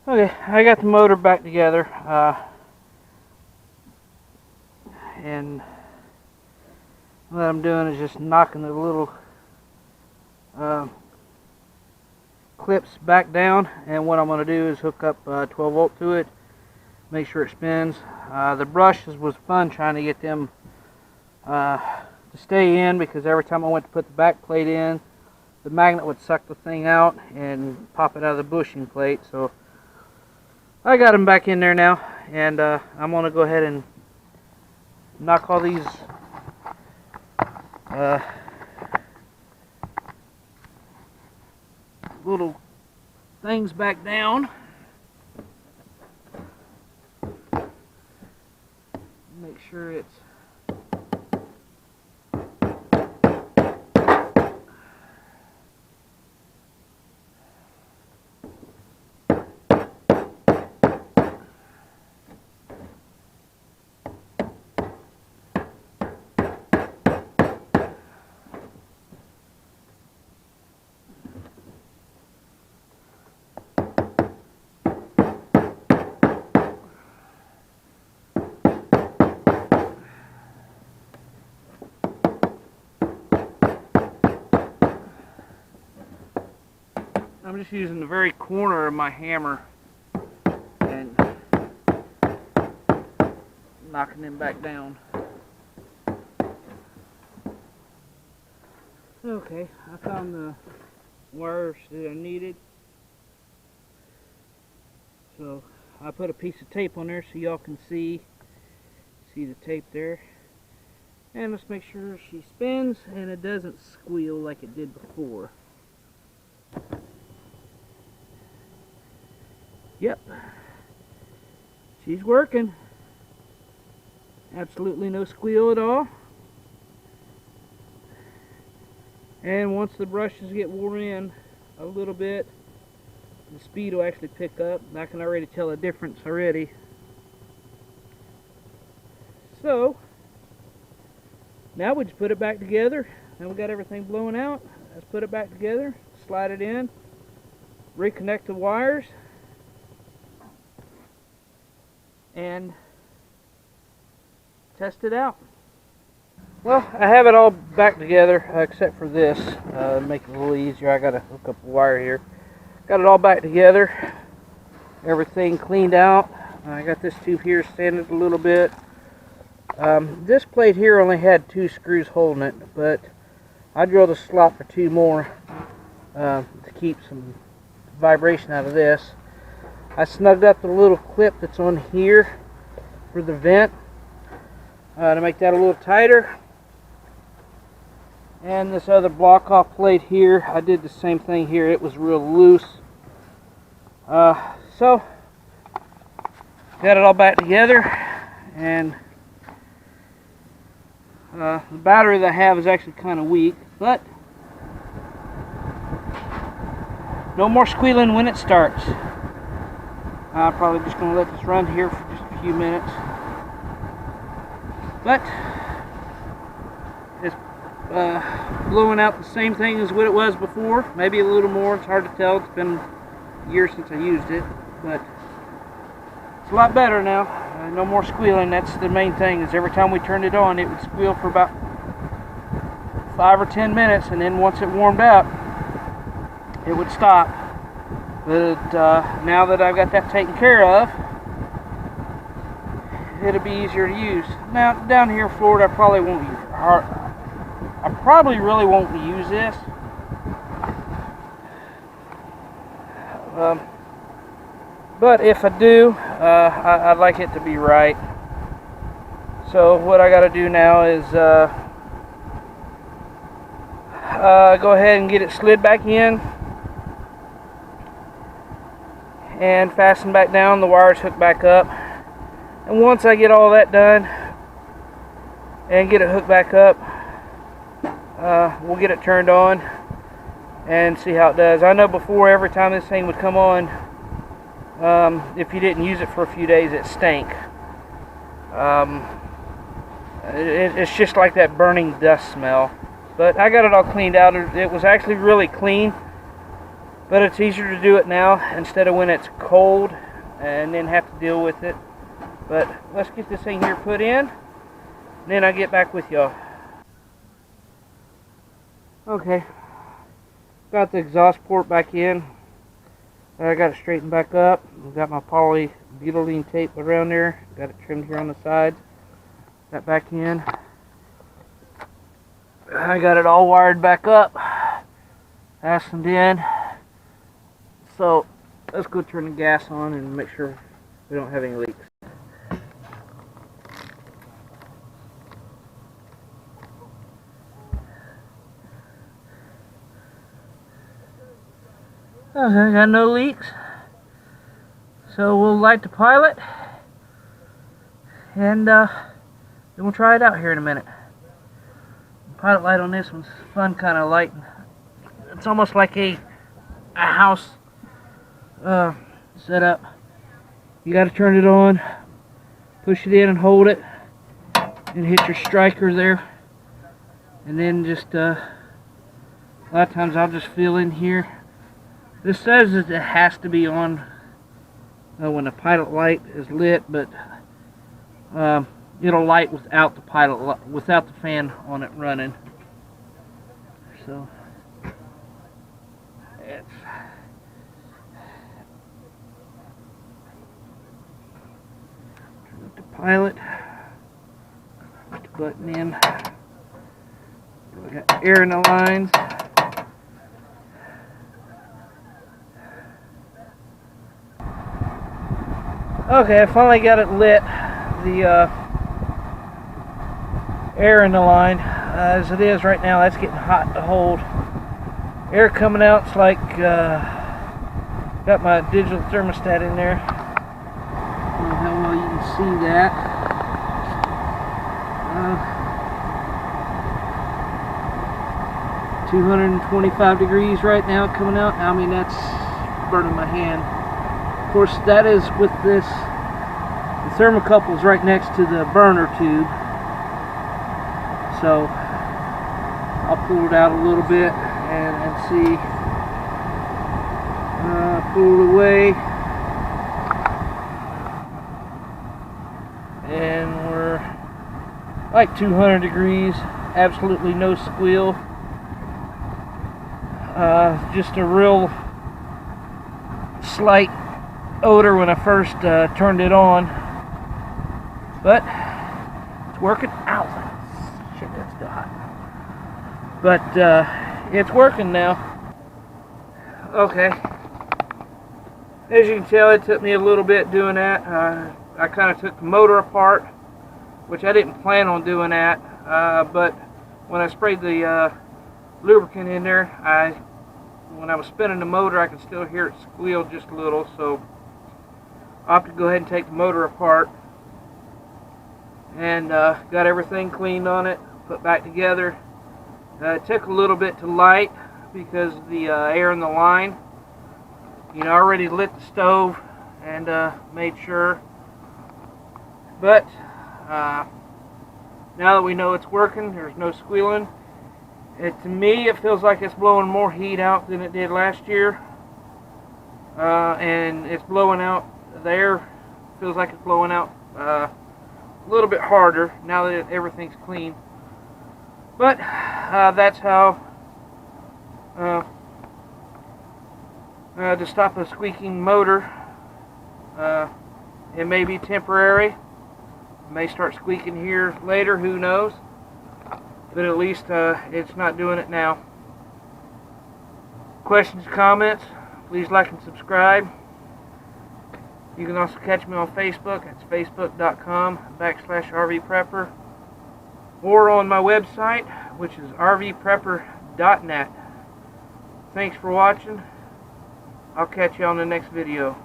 Okay, I got the motor back together, and what I'm doing is just knocking the little clips back down, and what I'm going to do is hook up 12 volt to it, make sure it spins. The brushes was fun trying to get them to stay in, because every time I went to put the back plate in, the magnet would suck the thing out and pop it out of the bushing plate. So I got them back in there now, and I'm going to go ahead and knock all these little things back down. Make sure it's I'm just using the very corner of my hammer and knocking them back down. Okay, I found the wires that I needed. So I put a piece of tape on there so y'all can see the tape there. And let's make sure she spins and it doesn't squeal like it did before. Yep, she's working. Absolutely no squeal at all. And once the brushes get worn in a little bit, the speed will actually pick up. I can already tell a difference already. So now we just put it back together. Now we got everything blown out. Let's put it back together, slide it in, reconnect the wires, and test it out. Well, I have it all back together except for this. Make it a little easier, I gotta hook up a wire here. Got it all back together, everything cleaned out. I got this tube here sanded a little bit. This plate here only had 2 screws holding it, but I drilled a slot for 2 more to keep some vibration out of this. I snugged up the little clip that's on here for the vent to make that a little tighter. And this other block off plate here, I did the same thing here. It was real loose. So got it all back together, and the battery that I have is actually kind of weak, but no more squealing when it starts. I'm probably just going to let this run here for just a few minutes. But it's blowing out the same thing as what it was before. Maybe a little more. It's hard to tell. It's been years since I used it. But it's a lot better now. No more squealing. That's the main thing. Is every time we turned it on, it would squeal for about 5 or 10 minutes. And then once it warmed up, it would stop. But now that I've got that taken care of, it'll be easier to use. Now down here in Florida, I probably really won't use this. But if I do, I'd like it to be right. So what I got to do now is go ahead and get it slid back in and fasten back down, the wires hooked back up. And once I get all that done and get it hooked back up, we'll get it turned on and see how it does. I know before, every time this thing would come on, if you didn't use it for a few days, it stank. It's just like that burning dust smell. But I got it all cleaned out. It was actually really clean. But it's easier to do it now instead of when it's cold and then have to deal with it. But let's get this thing here put in, and then I'll get back with y'all. Okay, got the exhaust port back in. I got it straightened back up. Got my polybutylene tape around there. Got it trimmed here on the sides. Got back in. I got it all wired back up. Fastened in. So let's go turn the gas on and make sure we don't have any leaks. Okay, got no leaks. So we'll light the pilot and then we'll try it out here in a minute. The pilot light on this one's fun kind of light. It's almost like a house setup. You got to turn it on, push it in and hold it, and hit your striker there, and then just a lot of times I'll just fill in here. This says that it has to be on when the pilot light is lit, but it'll light without the fan on it running. So it's turn up the pilot, put the button in. We got air in the lines. Okay, I finally got it lit. The air in the line, as it is right now, that's getting hot to hold. Air coming out, it's like got my digital thermostat in there. I don't know how well you can see that. 225 degrees right now coming out. I mean, that's burning my hand. Of course, that is with this. The thermocouple's right next to the burner tube, so I'll pull it out a little bit and see. Pull it away, and we're like 200 degrees. Absolutely no squeal. Just a real slight odor when I first turned it on, but it's working. Ow! Shit, that's still hot. But it's working now. Okay. As you can tell, it took me a little bit doing that. I kind of took the motor apart, which I didn't plan on doing that. But when I sprayed the lubricant in there, when I was spinning the motor, I could still hear it squeal just a little. So I'll have to go ahead and take the motor apart, and got everything cleaned on it, put back together. It took a little bit to light because the air in the line. You know, I already lit the stove and made sure. But now that we know it's working, there's no squealing. To me, it feels like it's blowing more heat out than it did last year. And it's blowing out, the air feels like it's blowing out a little bit harder now that everything's clean. But that's how to stop a squeaking motor. It may be temporary. It may start squeaking here later, who knows. But at least it's not doing it now. Questions, comments, please like and subscribe. You can also catch me on Facebook. It's facebook.com/RVPrepper, or on my website, which is rvprepper.net. Thanks for watching. I'll catch you on the next video.